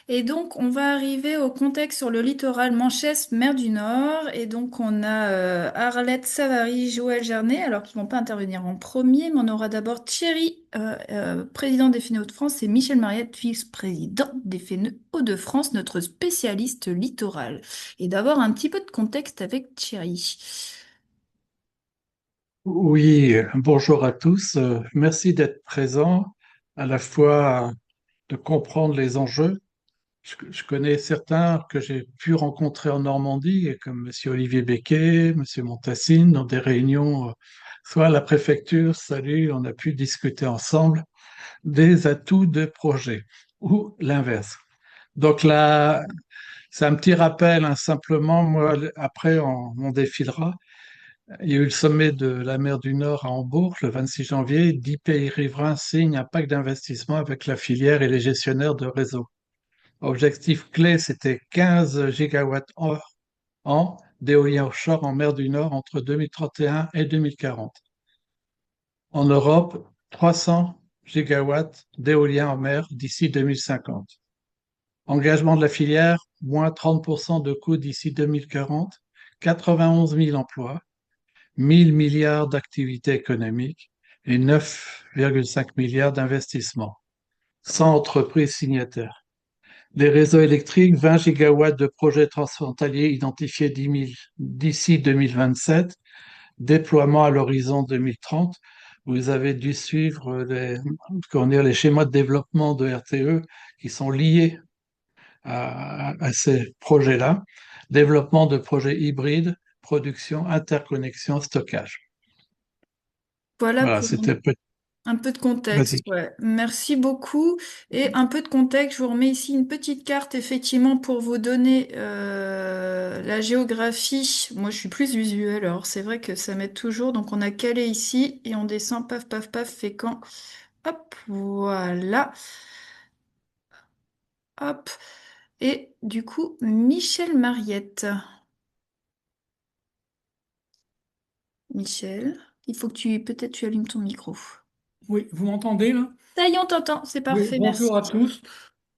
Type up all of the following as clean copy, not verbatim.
Et donc, on va arriver au contexte sur le littoral Manchès, mer du Nord. Et donc, on a Arlette Savary, Joël Gernet, alors qu'ils vont pas intervenir en premier, mais on aura d'abord Thierry, président des FENE Hauts-de-France, et Michel Mariette, vice-président des FENE Hauts-de-France, notre spécialiste littoral. Et d'abord, un petit peu de contexte avec Thierry. Oui, bonjour à tous. Merci d'être présent, à la fois de comprendre les enjeux. Je connais certains que j'ai pu rencontrer en Normandie, comme Monsieur Olivier Becquet, Monsieur Montassine, dans des réunions, soit à la préfecture, salut, on a pu discuter ensemble des atouts de projet, ou l'inverse. Donc là, c'est un petit rappel, hein, simplement, moi, après, on défilera. Il y a eu le sommet de la mer du Nord à Hambourg le 26 janvier. 10 pays riverains signent un pacte d'investissement avec la filière et les gestionnaires de réseau. Objectif clé, c'était 15 gigawatts an d'éolien offshore en mer du Nord entre 2031 et 2040. En Europe, 300 gigawatts d'éolien en mer d'ici 2050. Engagement de la filière, moins 30% de coûts d'ici 2040, 91 000 emplois, 1000 milliards d'activités économiques et 9,5 milliards d'investissements, 100 entreprises signataires. Les réseaux électriques, 20 gigawatts de projets transfrontaliers identifiés d'ici 2027, déploiement à l'horizon 2030. Vous avez dû suivre les schémas de développement de RTE qui sont liés à ces projets-là. Développement de projets hybrides, production, interconnexion, stockage. Voilà Voilà, pour c'était peut. un peu de Vas-y. contexte, ouais. Merci beaucoup. Et un peu de contexte, je vous remets ici une petite carte, effectivement, pour vous donner la géographie. Moi, je suis plus visuelle, alors c'est vrai que ça m'aide toujours. Donc, on a Calais ici, et on descend, paf, paf, paf, Fécamp. Hop, voilà. Hop. Et du coup, Michel Mariette. Michel, il faut que peut-être tu allumes ton micro. Oui, vous m'entendez là? Ça y est, on t'entend, c'est Oui, parfait, merci. bonjour à tous.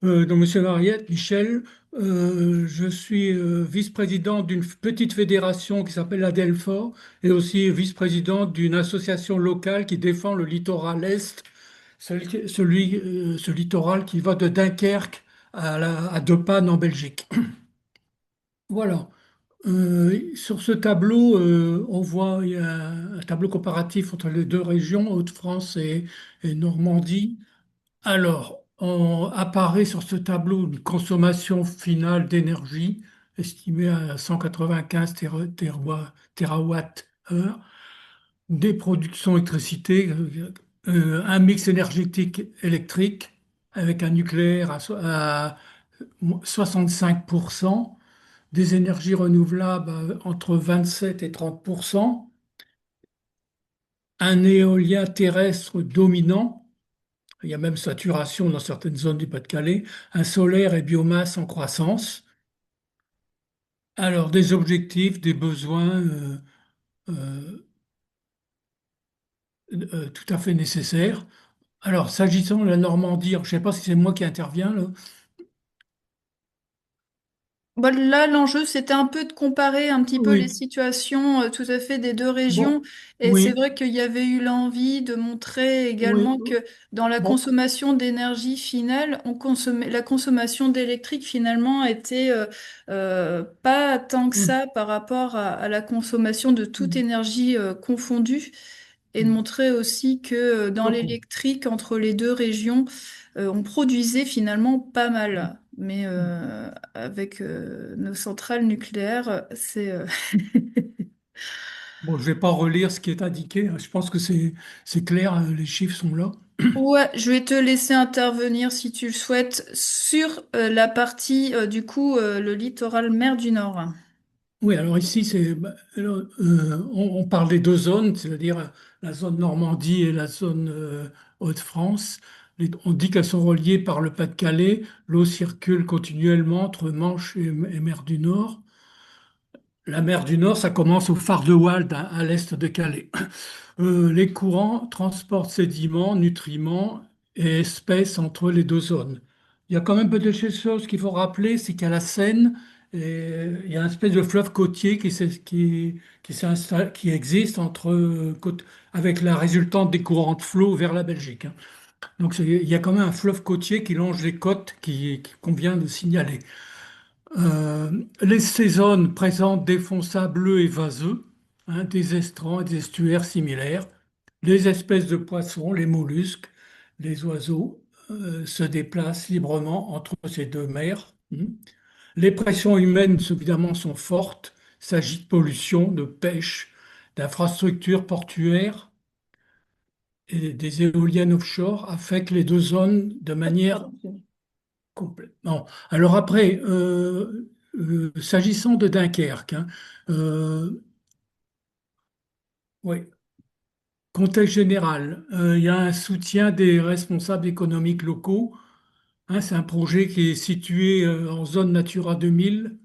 Donc, Monsieur Mariette, Michel, je suis vice-président d'une petite fédération qui s'appelle la Delfort et aussi vice-président d'une association locale qui défend le littoral Est, ce littoral qui va de Dunkerque à Depanne en Belgique. Voilà. Sur ce tableau, on voit il y a un tableau comparatif entre les deux régions, Hauts-de-France et Normandie. Alors, apparaît sur ce tableau une consommation finale d'énergie estimée à 195 TWh, des productions d'électricité, un mix énergétique électrique avec un nucléaire à 65%, des énergies renouvelables entre 27 et 30%, un éolien terrestre dominant. Il y a même saturation dans certaines zones du Pas-de-Calais, un solaire et biomasse en croissance. Alors, des objectifs, des besoins euh, tout à fait nécessaires. Alors, s'agissant de la Normandie, je ne sais pas si c'est moi qui interviens là. Bon, là, l'enjeu, c'était un peu de comparer un petit peu les Oui, situations tout à fait des deux régions. bon, Et c'est oui, vrai qu'il y avait eu l'envie de montrer oui, également que dans la bon, consommation d'énergie finale, on consommait, la consommation d'électrique finalement était pas tant que hum, ça par rapport à la consommation de toute hum, énergie confondue. Et de hum. montrer aussi que dans Donc, l'électrique, entre les deux régions, on produisait finalement pas mal. Mais avec nos centrales nucléaires, c'est... bon, je ne vais pas relire ce qui est indiqué, hein. Je pense que c'est clair, les chiffres sont là. Ouais, je vais te laisser intervenir si tu le souhaites sur la partie, du coup, le littoral mer du Nord. Oui, alors ici, on parle des deux zones, c'est-à-dire la zone Normandie et la zone Hauts-de-France. On dit qu'elles sont reliées par le Pas-de-Calais. L'eau circule continuellement entre Manche et mer du Nord. La mer du Nord, ça commence au phare de Walde, à l'est de Calais. Les courants transportent sédiments, nutriments et espèces entre les deux zones. Il y a quand même peut-être quelque chose qu'il faut rappeler, c'est qu'à la Seine, il y a une espèce de fleuve côtier qui existe avec la résultante des courants de flot vers la Belgique, hein. Donc il y a quand même un fleuve côtier qui longe les côtes qu'on vient de signaler. Ces zones présentent des fonds sableux et vaseux, hein, des estrans et des estuaires similaires. Les espèces de poissons, les mollusques, les oiseaux se déplacent librement entre ces deux mers, hein. Les pressions humaines, évidemment, sont fortes. Il s'agit de pollution, de pêche, d'infrastructures portuaires et des éoliennes offshore affectent les deux zones de manière Pardon. complètement. Alors après, s'agissant de Dunkerque, hein, euh, ouais, contexte général, il y a un soutien des responsables économiques locaux, hein. C'est un projet qui est situé en zone Natura 2000,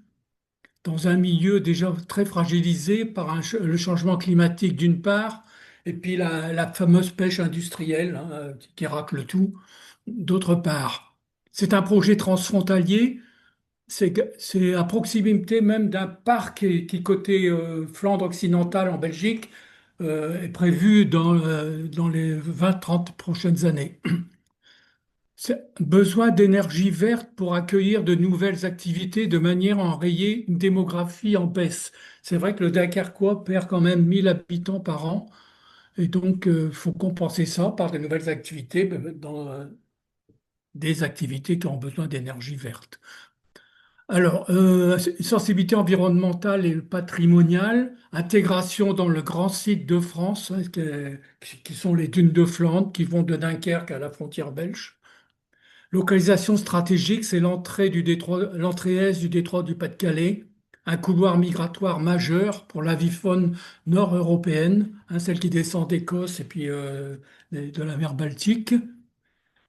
dans un milieu déjà très fragilisé par le changement climatique d'une part, et puis la fameuse pêche industrielle, hein, qui racle tout, d'autre part. C'est un projet transfrontalier. C'est à proximité même d'un parc côté Flandre occidentale en Belgique, est prévu dans les 20-30 prochaines années. Besoin d'énergie verte pour accueillir de nouvelles activités de manière à enrayer une démographie en baisse. C'est vrai que le Dunkerquois perd quand même 1000 habitants par an, et donc il faut compenser ça par de nouvelles activités, dans des activités qui ont besoin d'énergie verte. Alors, sensibilité environnementale et patrimoniale, intégration dans le grand site de France, hein, qui sont les dunes de Flandre, qui vont de Dunkerque à la frontière belge. Localisation stratégique, c'est l'entrée est du détroit du Pas-de-Calais, un couloir migratoire majeur pour l'avifaune nord-européenne, hein, celle qui descend d'Écosse et puis de la mer Baltique.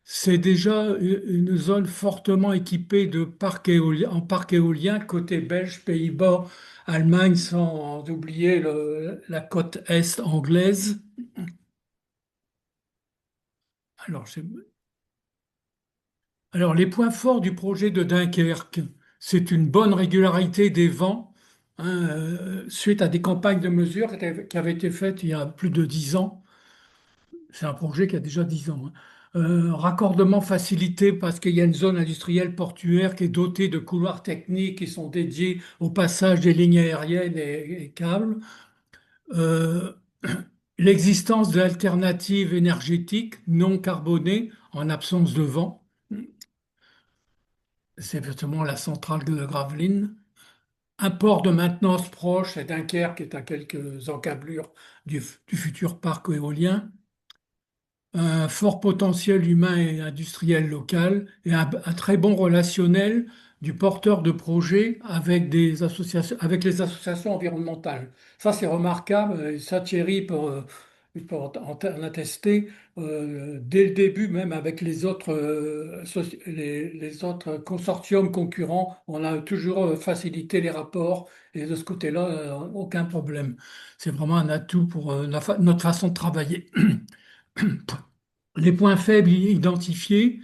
C'est déjà une zone fortement équipée de en parcs éoliens, côté belge, Pays-Bas, Allemagne, sans oublier la côte est anglaise. Alors, les points forts du projet de Dunkerque, c'est une bonne régularité des vents, hein, suite à des campagnes de mesure qui avaient été faites il y a plus de 10 ans. C'est un projet qui a déjà 10 ans, hein. Raccordement facilité parce qu'il y a une zone industrielle portuaire qui est dotée de couloirs techniques qui sont dédiés au passage des lignes aériennes et câbles. Euh, L'existence d'alternatives énergétiques non carbonées en absence de vent, c'est justement la centrale de Gravelines. Un port de maintenance proche, c'est Dunkerque, qui est à quelques encablures du futur parc éolien. Un fort potentiel humain et industriel local et un très bon relationnel du porteur de projet avec des associations, avec les associations environnementales. Ça, c'est remarquable, et ça, Thierry peut en attester. Dès le début, même avec les autres consortiums concurrents, on a toujours facilité les rapports et de ce côté-là, aucun problème. C'est vraiment un atout pour notre façon de travailler. Les points faibles identifiés,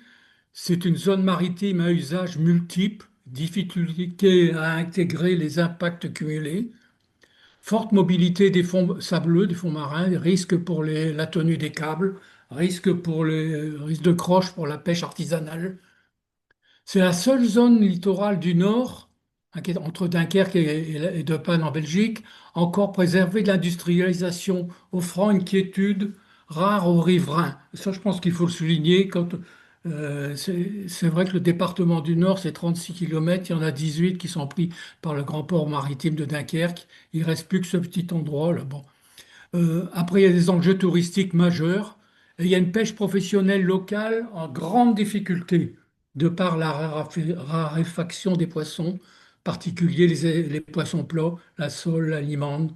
c'est une zone maritime à usage multiple, difficulté à intégrer les impacts cumulés, forte mobilité des fonds sableux, des fonds marins, risque pour la tenue des câbles, risque de croche pour la pêche artisanale. C'est la seule zone littorale du nord, hein, qui est entre Dunkerque et De Panne en Belgique, encore préservée de l'industrialisation, offrant une quiétude rare aux riverains. Ça, je pense qu'il faut le souligner. C'est vrai que le département du Nord, c'est 36 kilomètres, il y en a 18 qui sont pris par le grand port maritime de Dunkerque. Il reste plus que ce petit endroit là. Bon. Après, il y a des enjeux touristiques majeurs et il y a une pêche professionnelle locale en grande difficulté de par la raréfaction des poissons, en particulier les poissons plats, la sole, la limande.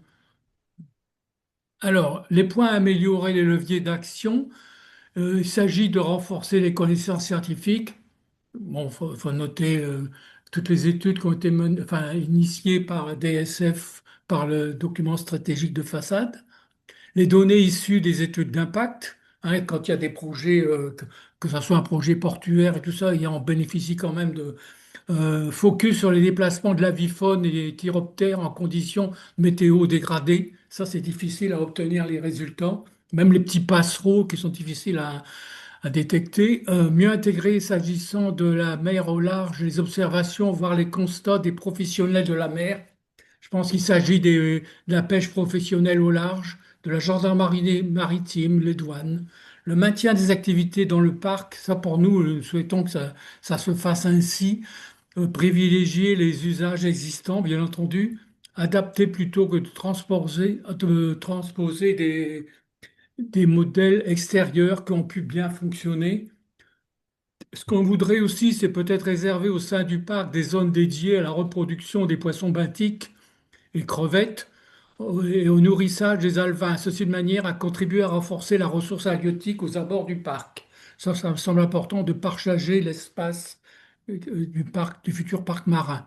Alors, les points à améliorer les leviers d'action, il s'agit de renforcer les connaissances scientifiques. Bon, faut noter toutes les études qui ont été initiées par DSF, par le document stratégique de façade. Les données issues des études d'impact, hein, quand il y a des projets que ce soit un projet portuaire et tout ça, et on bénéficie quand même de focus sur les déplacements de l'avifaune et des chiroptères en conditions météo dégradées. Ça, c'est difficile à obtenir les résultats. Même les petits passereaux qui sont difficiles à détecter. Mieux intégrer s'agissant de la mer au large, les observations, voire les constats des professionnels de la mer. Je pense qu'il s'agit de la pêche professionnelle au large, de la gendarmerie maritime, les douanes, le maintien des activités dans le parc. Ça, pour nous, nous souhaitons que ça se fasse ainsi. Privilégier les usages existants, bien entendu. Adapter plutôt que de transposer des modèles extérieurs qui ont pu bien fonctionner. Ce qu'on voudrait aussi, c'est peut-être réserver au sein du parc des zones dédiées à la reproduction des poissons benthiques et crevettes et au nourrissage des alevins. Ceci de manière à contribuer à renforcer la ressource halieutique aux abords du parc. Ça me semble important de partager l'espace du parc, du futur parc marin.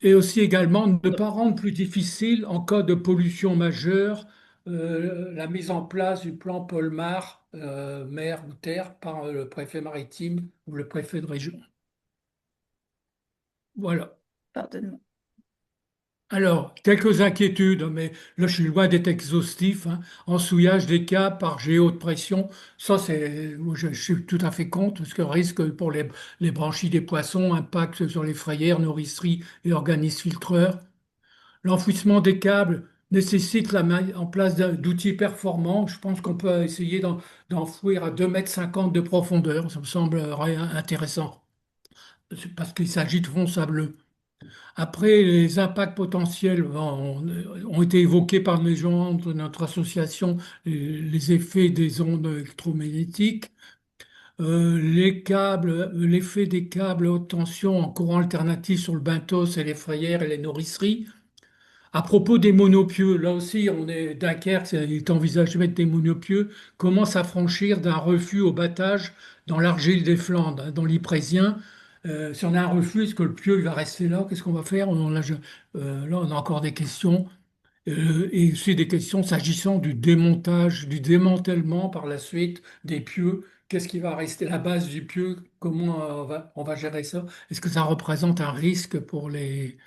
Et aussi également ne pas rendre plus difficile en cas de pollution majeure la mise en place du plan Polmar, mer ou terre, par le préfet maritime ou le préfet de région. Voilà. Pardonne-moi. Alors, quelques inquiétudes, mais là, je suis loin d'être exhaustif, hein. Ensouillage des câbles par géo de pression, ça, moi, je suis tout à fait contre, parce que risque pour les branchies des poissons, impact sur les frayères, nourriceries et organismes filtreurs. L'enfouissement des câbles nécessite la mise en place d'outils performants. Je pense qu'on peut essayer d'enfouir à 2,50 m de profondeur. Ça me semble intéressant, parce qu'il s'agit de fonds sableux. Après, les impacts potentiels ont été évoqués par les gens de notre association, les effets des ondes électromagnétiques, les câbles, l'effet des câbles haute tension en courant alternatif sur le benthos et les frayères et les nourriceries. À propos des monopieux, là aussi, on est Dunkerque, il est envisagé de mettre des monopieux. Comment s'affranchir d'un refus au battage dans l'Argile des Flandres, hein, dans l'Yprésien? Si on a un refus, est-ce que le pieu il va rester là? Qu'est-ce qu'on va faire? Là, on a encore des questions. Et aussi des questions s'agissant du démontage, du démantèlement par la suite des pieux. Qu'est-ce qui va rester la base du pieu? Comment on va gérer ça? Est-ce que ça représente un risque pour les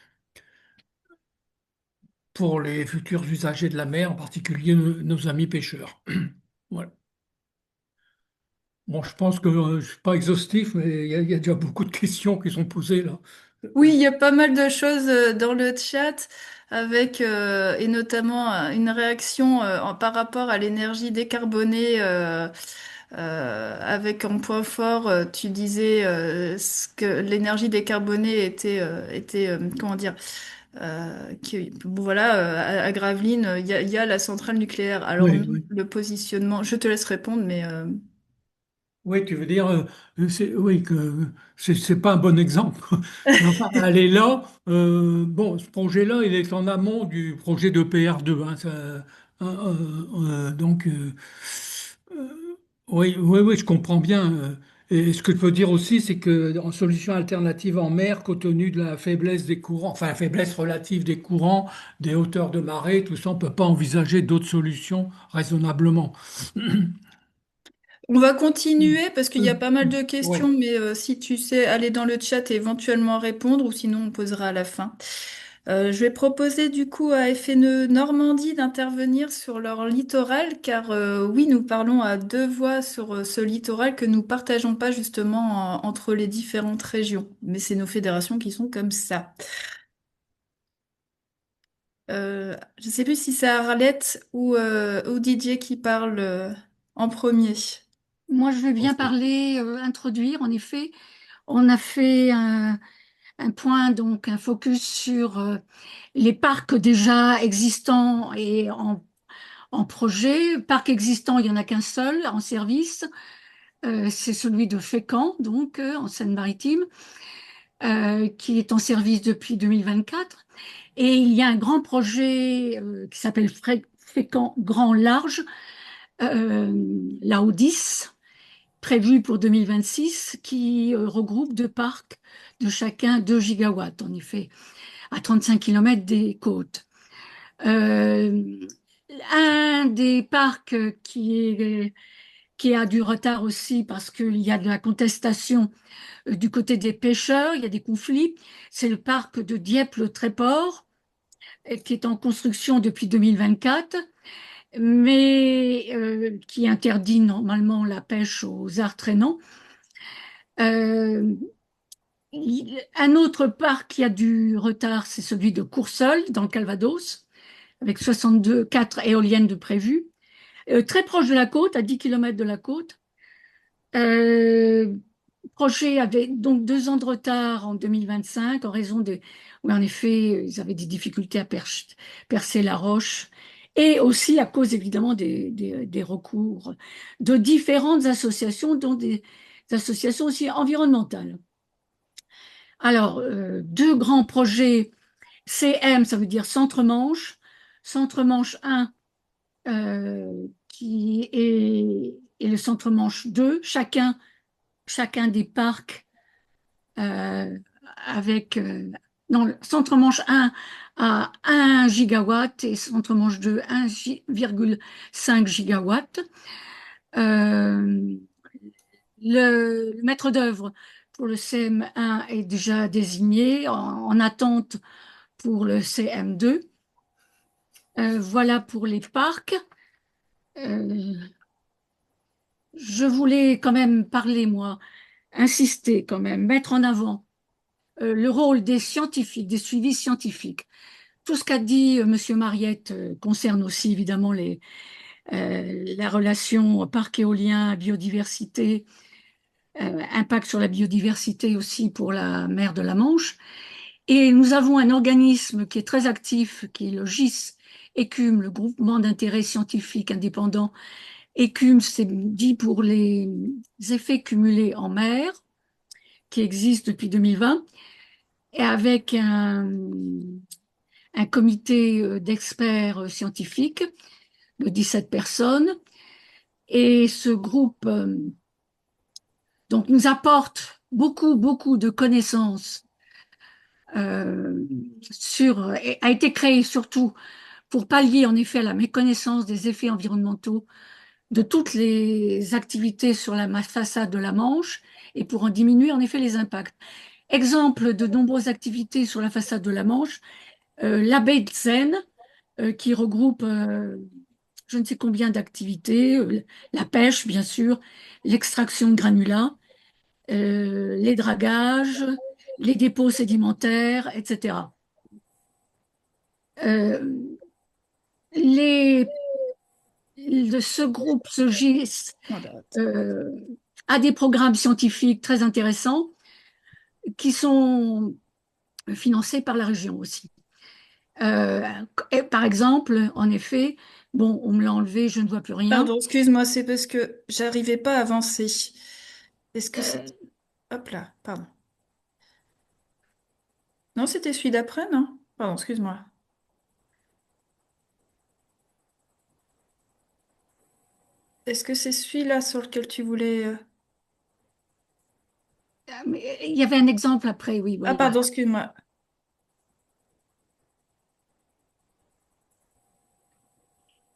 futurs usagers de la mer, en particulier nos amis pêcheurs? Voilà. Bon, je pense que je ne suis pas exhaustif, mais il y a déjà beaucoup de questions qui sont posées là. Oui, il y a pas mal de choses dans le chat avec et notamment une réaction par rapport à l'énergie décarbonée avec en point fort, tu disais que l'énergie décarbonée était comment dire bon, voilà à Gravelines il y a la centrale nucléaire. Alors Oui, nous, oui. le positionnement, je te laisse répondre, mais Oui, tu veux dire, oui, que c'est pas un bon exemple. Mais enfin, elle est là. Bon, ce projet-là, il est en amont du projet de PR2, hein, donc, oui, oui, oui, je comprends bien. Et ce que je peux dire aussi, c'est que en solution alternative en mer, compte tenu de la faiblesse des courants, enfin, la faiblesse relative des courants, des hauteurs de marée, tout ça, on ne peut pas envisager d'autres solutions raisonnablement. on va continuer parce qu'il y a pas mal de Oui. questions, mais si tu sais aller dans le chat et éventuellement répondre, ou sinon on posera à la fin. Je vais proposer du coup à FNE Normandie d'intervenir sur leur littoral, car oui, nous parlons à deux voix sur ce littoral que nous partageons pas justement entre les différentes régions, mais c'est nos fédérations qui sont comme ça. Je sais plus si c'est Arlette ou Didier qui parle en premier. Moi, je veux bien parler, introduire. En effet, on a fait un point, donc un focus sur les parcs déjà existants et en projet. Parc existant, il n'y en a qu'un seul en service. C'est celui de Fécamp, donc en Seine-Maritime, qui est en service depuis 2024. Et il y a un grand projet qui s'appelle Fécamp Grand Large, la O10 prévu pour 2026, qui regroupe deux parcs de chacun 2 gigawatts, en effet, à 35 km des côtes. Un des parcs qui est qui a du retard aussi parce qu'il y a de la contestation du côté des pêcheurs, il y a des conflits. C'est le parc de Dieppe-le-Tréport, qui est en construction depuis 2024, mais qui interdit normalement la pêche aux arts traînants. Euh, un autre parc qui a du retard, c'est celui de Courseulles, dans le Calvados, avec 4 éoliennes de prévues. Très proche de la côte, à 10 kilomètres de la côte. Le projet avait donc 2 ans de retard en 2025 en raison de, oui, en effet, ils avaient des difficultés à percer la roche et aussi à cause évidemment des recours de différentes associations, dont des associations aussi environnementales. Alors, 2 grands projets CM, ça veut dire Centre-Manche. Centre-Manche 1, qui est, et le Centre-Manche 2, chacun des parcs avec non, le Centre-Manche 1 à 1 gigawatt et Centre-Manche 2 1,5 gigawatt. Euh, le maître d'œuvre pour le CM1 est déjà désigné en attente pour le CM2. Voilà pour les parcs. Euh, je voulais quand même parler, moi, insister quand même, mettre en avant le rôle des scientifiques, des suivis scientifiques. Tout ce qu'a dit Monsieur Mariette concerne aussi évidemment la relation parc éolien, biodiversité, impact sur la biodiversité aussi pour la mer de la Manche. Et nous avons un organisme qui est très actif, qui est le GIS, ECUM, le groupement d'intérêt scientifique indépendant. ECUM, c'est dit pour les effets cumulés en mer, qui existe depuis 2020, et avec un comité d'experts scientifiques de 17 personnes. Et ce groupe donc nous apporte beaucoup, beaucoup de connaissances euh, a été créé surtout pour pallier en effet à la méconnaissance des effets environnementaux de toutes les activités sur la façade de la Manche et pour en diminuer en effet les impacts. Exemple de nombreuses activités sur la façade de la Manche, la baie de Seine, qui regroupe je ne sais combien d'activités, la pêche bien sûr, l'extraction de granulats, les dragages, les dépôts sédimentaires, etc. Euh, les, ce groupe, ce GIS, euh, a des programmes scientifiques très intéressants qui sont financés par la région aussi. Par exemple, en effet, bon, on me l'a enlevé, je ne vois plus rien. Pardon, excuse-moi, c'est parce que j'arrivais pas à avancer. Est-ce que c'est... Hop là, pardon. Non, c'était celui d'après, non? Pardon, excuse-moi. Est-ce que c'est celui-là sur lequel tu voulais... Mais il y avait un exemple après, oui, Ah, voilà. pardon, excuse-moi.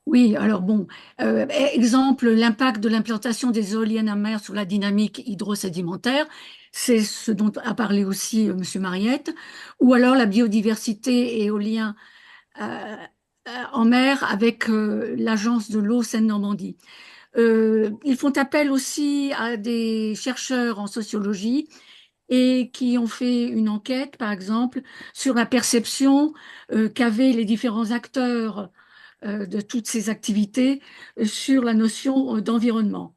Oui, alors bon, exemple, l'impact de l'implantation des éoliennes à mer sur la dynamique hydrosédimentaire, c'est ce dont a parlé aussi Monsieur Mariette, ou alors la biodiversité éolien en mer avec l'agence de l'eau Seine-Normandie. Ils font appel aussi à des chercheurs en sociologie et qui ont fait une enquête, par exemple, sur la perception qu'avaient les différents acteurs de toutes ces activités sur la notion d'environnement.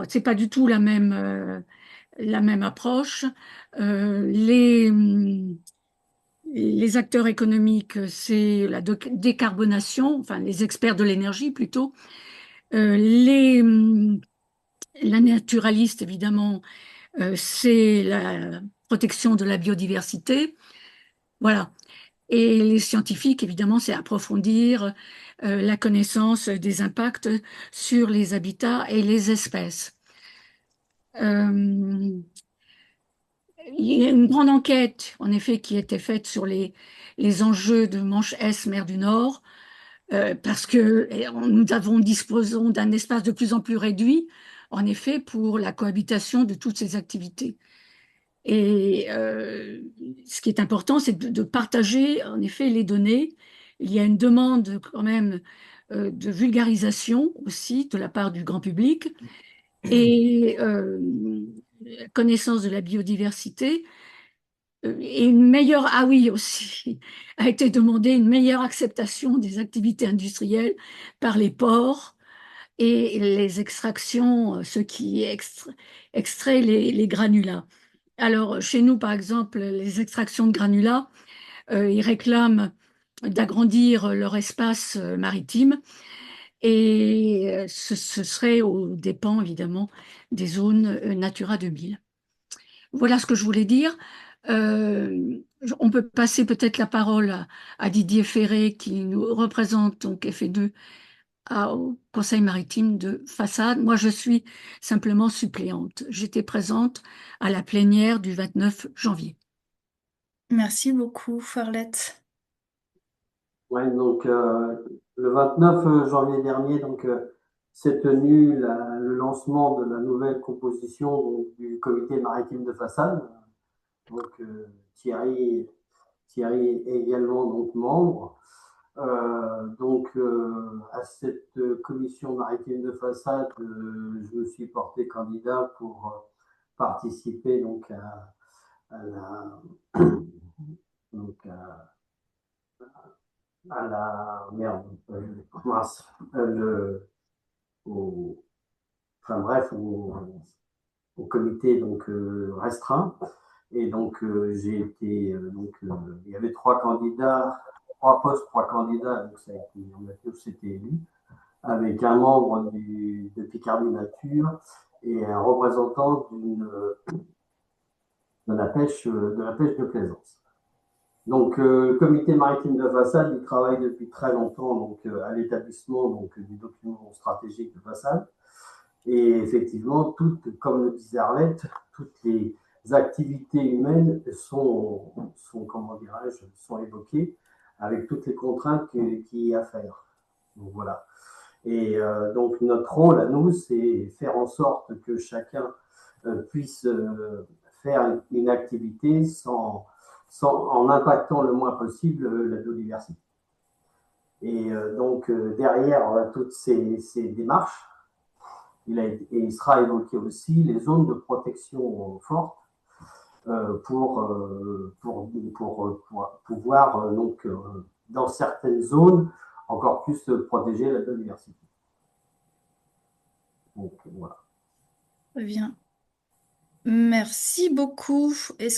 C'est pas du tout la même approche. Les acteurs économiques, c'est la décarbonation, enfin les experts de l'énergie plutôt. La naturaliste, évidemment, c'est la protection de la biodiversité. Voilà. Et les scientifiques, évidemment, c'est approfondir la connaissance des impacts sur les habitats et les espèces. Euh, il y a une grande enquête, en effet, qui a été faite sur les enjeux de Manche-Est, mer du Nord. parce que disposons d'un espace de plus en plus réduit, en effet, pour la cohabitation de toutes ces activités. Et ce qui est important, c'est de partager, en effet, les données. Il y a une demande quand même de vulgarisation aussi de la part du grand public et connaissance de la biodiversité et une meilleure, ah oui aussi, a été demandé une meilleure acceptation des activités industrielles par les ports et les extractions, ceux qui extraient les granulats. Alors, chez nous, par exemple, les extractions de granulats, ils réclament d'agrandir leur espace maritime et ce serait aux dépens, évidemment, des zones Natura 2000. Voilà ce que je voulais dire. On peut passer peut-être la parole à Didier Ferré qui nous représente donc FE2 au Conseil maritime de Façade. Moi, je suis simplement suppléante. J'étais présente à la plénière du 29 janvier. Merci beaucoup, Farlette. Ouais, donc le 29 janvier dernier, donc s'est tenu le lancement de la nouvelle composition donc, du comité maritime de façade. Donc Thierry est également donc membre. À cette commission maritime de façade, je me suis porté candidat pour participer donc à la donc à la merde, mince, au, enfin bref, au comité donc restreint. Et donc j'ai été il y avait trois candidats, trois postes, trois candidats, donc ça a été, on a tous été élus, avec un membre de Picardie Nature et un représentant de la pêche de plaisance. Donc, le comité maritime de façade, il travaille depuis très longtemps donc, à l'établissement donc, du document stratégique de façade. Et effectivement, comme le disait Arlette, toutes les activités humaines comment dirais-je, sont évoquées avec toutes les contraintes qu'il y a à faire. Donc, voilà. Et donc, notre rôle à nous, c'est faire en sorte que chacun puisse faire une activité en impactant le moins possible la biodiversité. Et derrière toutes ces démarches, il sera évoqué aussi les zones de protection forte pour pouvoir dans certaines zones encore plus protéger la biodiversité. Donc voilà. Très bien. Merci beaucoup. Est-ce